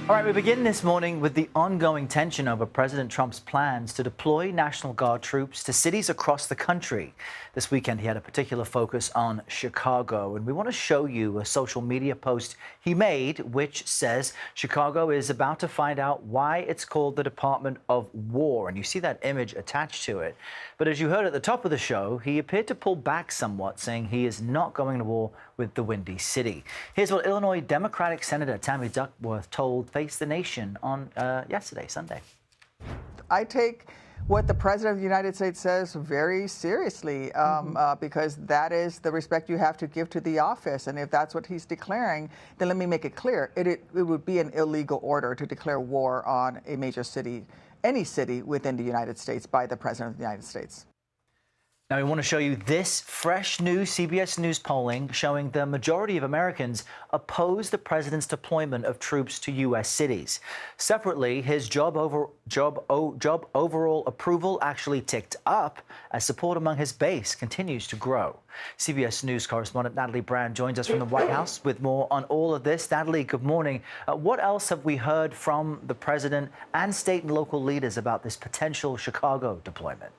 All right, we begin this morning with the ongoing tension over President Trump's plans to deploy National Guard troops to cities across the country. This weekend, he had a particular focus on Chicago, and we want to show you a social media post he made, which says Chicago is about to find out why it's called the Department of War, and you see that image attached to it. But as you heard at the top of the show, he appeared to pull back somewhat, saying he is not going to war with the Windy City. Here's what Illinois Democratic Senator Tammy Duckworth told Face the Nation on Sunday. I take what the President of the United States says very seriously because that is the respect you have to give to the office. And if that's what he's declaring, then let me make it clear. It would be an illegal order to declare war on a major city, any city within the United States by the President of the United States. Now, we want to show you this fresh new CBS News polling showing the majority of Americans oppose the president's deployment of troops to U.S. cities. Separately, his job overall approval actually ticked up as support among his base continues to grow. CBS News correspondent Natalie Brand joins us from the White House with more on all of this. Natalie, good morning. What else have we heard from the president and state and local leaders about this potential Chicago deployment?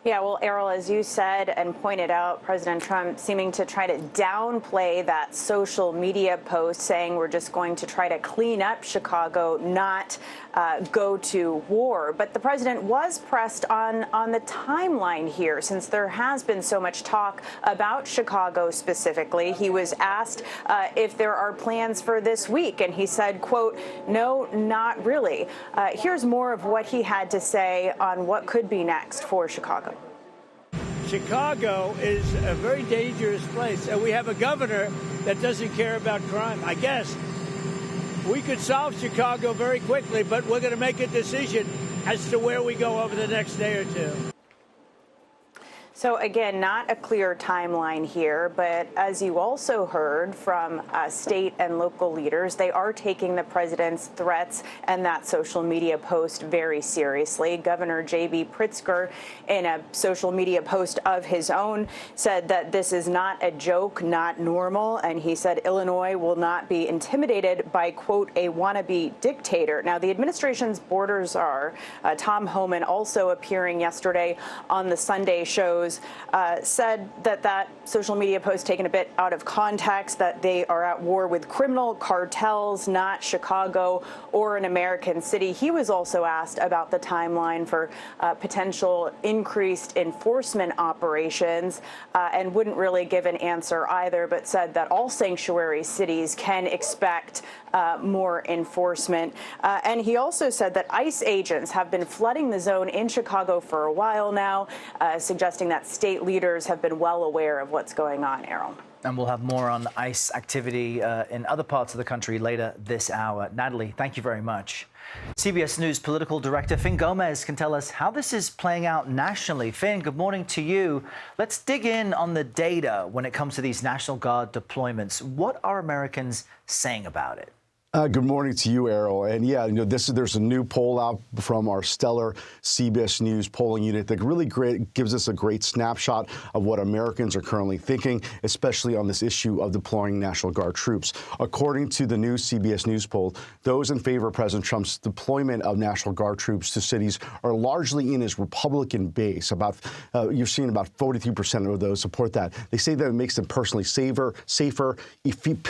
Yeah, well, Errol, as you said and pointed out, President Trump seeming to try to downplay that social media post saying we're just going to try to clean up Chicago, not go to war. But the president was pressed on the timeline here, since there has been so much talk about Chicago specifically. He was asked if there are plans for this week, and he said, quote, "No, not really." Here's more of what he had to say on what could be next for Chicago. Chicago is a very dangerous place, and we have a governor that doesn't care about crime. I guess we could solve Chicago very quickly, but we're going to make a decision as to where we go over the next day or two. So, again, not a clear timeline here, but as you also heard from state and local leaders, they are taking the president's threats and that social media post very seriously. Governor J.B. Pritzker, in a social media post of his own, said that this is not a joke, not normal, and he said Illinois will not be intimidated by, quote, a wannabe dictator. Now, the administration's borders are. Tom Homan, also appearing yesterday on the Sunday shows, said that social media post taken a bit out of context, that they are at war with criminal cartels, not Chicago or an American city. He was also asked about the timeline for potential increased enforcement operations and wouldn't really give an answer either, but said that all sanctuary cities can expect more enforcement. And he also said that ICE agents have been flooding the zone in Chicago for a while now, suggesting that state leaders have been well aware of what's going on, Errol. And we'll have more on ICE activity in other parts of the country later this hour. Natalie, thank you very much. CBS News political director Fin Gomez can tell us how this is playing out nationally. Fin, good morning to you. Let's dig in on the data when it comes to these National Guard deployments. What are Americans saying about it? Good morning to you, Errol. And yeah, there's a new poll out from our stellar CBS News polling unit that really gives us a great snapshot of what Americans are currently thinking, especially on this issue of deploying National Guard troops. According to the new CBS News poll, those in favor of President Trump's deployment of National Guard troops to cities are largely in his Republican base. You're seeing about 43% of those support that. They say that it makes them personally safer,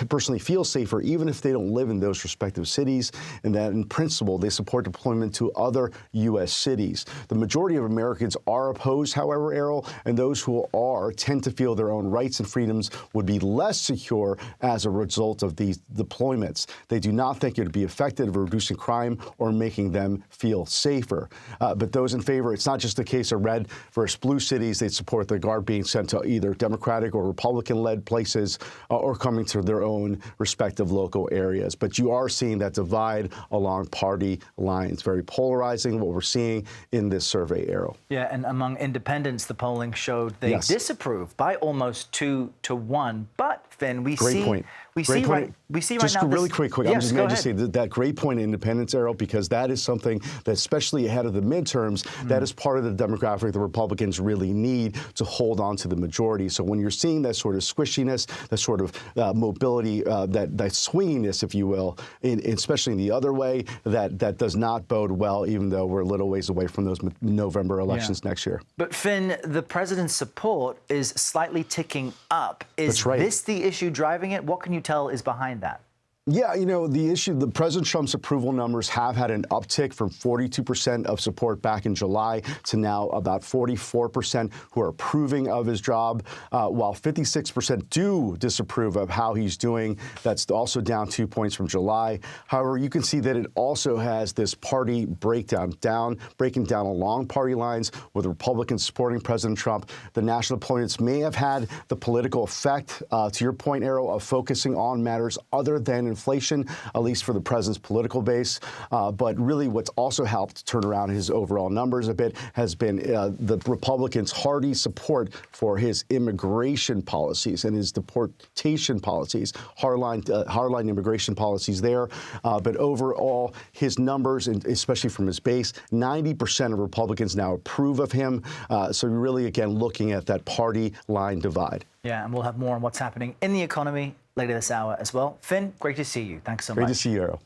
personally feel safer, even if they don't live in those respective cities, and that in principle they support deployment to other U.S. cities. The majority of Americans are opposed, however, Errol, and those who are tend to feel their own rights and freedoms would be less secure as a result of these deployments. They do not think it would be effective in reducing crime or making them feel safer. But those in favor, it's not just a case of red versus blue cities. They support the Guard being sent to either Democratic or Republican-led places or coming to their own respective local areas. But you are seeing that divide along party lines. Very polarizing, what we're seeing in this survey, Errol. Yeah, and among independents, the polling showed they disapprove by almost 2 to 1. But, Finn, we We see right just now. Really quick. Yes, I'm just going to say ahead. that great point in independence, Errol, because that is something that, especially ahead of the midterms, that is part of the demographic the Republicans really need to hold on to the majority. So when you're seeing that sort of squishiness, that sort of mobility, that swinginess, if you will, especially in the other way, that does not bode well, even though we're a little ways away from those November elections next year. But Finn, the president's support is slightly ticking up. Is this the issue driving it? What can you tell is behind that? Yeah, the President Trump's approval numbers have had an uptick from 42% of support back in July to now about 44% who are approving of his job, while 56% do disapprove of how he's doing. That's also down 2 points from July. However, you can see that it also has this party breaking down along party lines with Republicans supporting President Trump. The national opponents may have had the political effect, to your point, Errol, of focusing on matters other than inflation, at least for the president's political base. But really what's also helped turn around his overall numbers a bit has been the Republicans' hearty support for his immigration policies and his deportation policies, hardline immigration policies there. But overall, his numbers, and especially from his base, 90% of Republicans now approve of him. So we're really, again, looking at that party line divide. Yeah, and we'll have more on what's happening in the economy later this hour as well. Finn, great to see you. Thanks so much. Great to see you, Errol.